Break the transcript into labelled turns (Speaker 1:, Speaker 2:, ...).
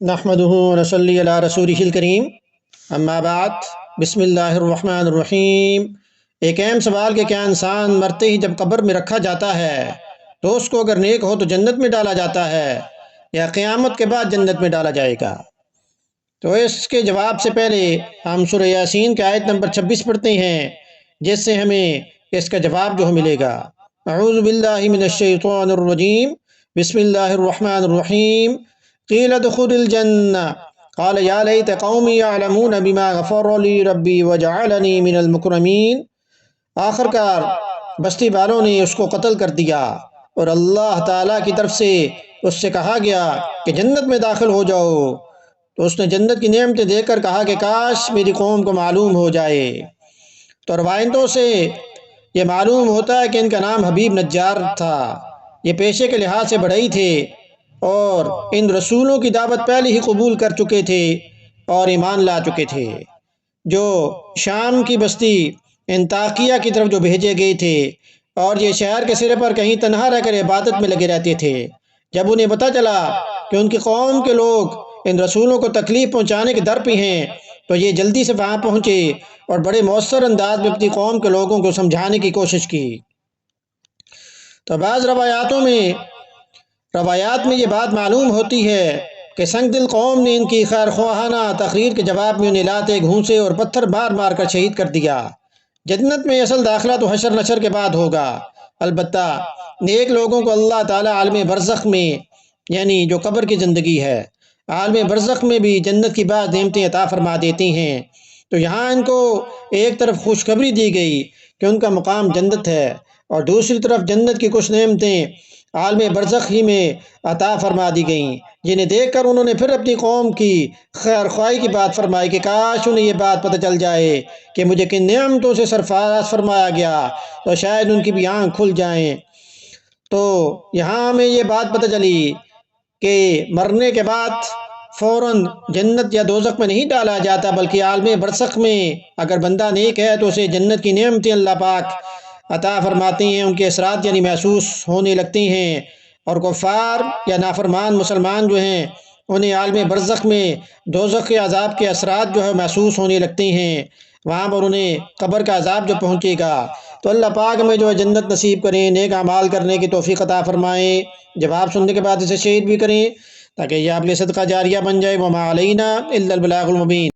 Speaker 1: نحمدہ ونصلی علی رسولہ الکریم، اما بعد، بسم اللہ الرحمن الرحیم۔ ایک اہم سوال کہ کیا انسان مرتے ہی جب قبر میں رکھا جاتا ہے تو اس کو اگر نیک ہو تو جنت میں ڈالا جاتا ہے یا قیامت کے بعد جنت میں ڈالا جائے گا؟ تو اس کے جواب سے پہلے ہم سورہ یاسین کے آیت نمبر 26 پڑھتے ہیں، جس سے ہمیں اس کا جواب جو ملے گا۔ اعوذ باللہ من الشیطان الرجیم، بسم اللہ الرحمن الرحیم۔ قیل ادخل الجنہ قال یا لیت قومی یعلمون بما غفر لی ربی وجعلنی من المکرمین۔ آخر کار بستی والوں نے اس کو قتل کر دیا اور اللہ تعالیٰ کی طرف سے اس سے کہا گیا کہ جنت میں داخل ہو جاؤ، تو اس نے جنت کی نعمتیں دیکھ کر کہا کہ کاش میری قوم کو معلوم ہو جائے۔ تو روایتوں سے یہ معلوم ہوتا ہے کہ ان کا نام حبیب نجار تھا۔ یہ پیشے کے لحاظ سے بڑھئی تھے اور ان رسولوں کی دعوت پہلے ہی قبول کر چکے تھے اور ایمان لا چکے تھے، جو شام کی بستی انطاکیہ کی طرف جو بھیجے گئے تھے، اور یہ شہر کے سرے پر کہیں تنہا رہ کر عبادت میں لگے رہتے تھے۔ جب انہیں پتہ چلا کہ ان کی قوم کے لوگ ان رسولوں کو تکلیف پہنچانے کے در پہ ہیں، تو یہ جلدی سے وہاں پہنچے اور بڑے مؤثر انداز میں اپنی قوم کے لوگوں کو سمجھانے کی کوشش کی۔ تو بعض روایات میں یہ بات معلوم ہوتی ہے کہ سنگ دل قوم نے ان کی خیر خواہانہ تقریر کے جواب میں انہیں لاتے گھونسے اور پتھر مار مار کر شہید کر دیا۔ جنت میں اصل داخلہ تو حشر نشر کے بعد ہوگا، البتہ نیک لوگوں کو اللہ تعالیٰ عالم برزخ میں، یعنی جو قبر کی زندگی ہے، عالم برزخ میں بھی جنت کی بعض نعمتیں عطا فرما دیتی ہیں۔ تو یہاں ان کو ایک طرف خوشخبری دی گئی کہ ان کا مقام جنت ہے، اور دوسری طرف جنت کی کچھ نعمتیں عالم برزخ ہی میں عطا فرما دی گئیں، جنہیں دیکھ کر انہوں نے پھر اپنی قوم کی خیر خواہی کی بات فرمائی کہ کاش انہیں یہ بات پتہ چل جائے کہ مجھے کن نعمتوں سے سرفراز فرمایا گیا، تو شاید ان کی بھی آنکھ کھل جائیں۔ تو یہاں ہمیں یہ بات پتہ چلی کہ مرنے کے بعد فوراً جنت یا دوزخ میں نہیں ڈالا جاتا، بلکہ عالم برزخ میں اگر بندہ نیک ہے تو اسے جنت کی نعمتیں اللہ پاک عطا فرماتے ہیں، ان کے اثرات یعنی محسوس ہونے لگتی ہیں، اور کفار یا نافرمان مسلمان جو ہیں انہیں عالم برزخ میں دوزخ کے عذاب کے اثرات جو ہے محسوس ہونے لگتے ہیں، وہاں پر انہیں قبر کا عذاب جو پہنچے گا۔ تو اللہ پاک ہمیں جو ہے جنت نصیب کریں، نیک اعمال کرنے کی توفیق عطا فرمائیں، جواب سننے کے بعد اسے شیئر بھی کریں تاکہ یہ آپ کے لیے صدقہ جاریہ بن جائے۔ وما علینا الا البلاغ المبین۔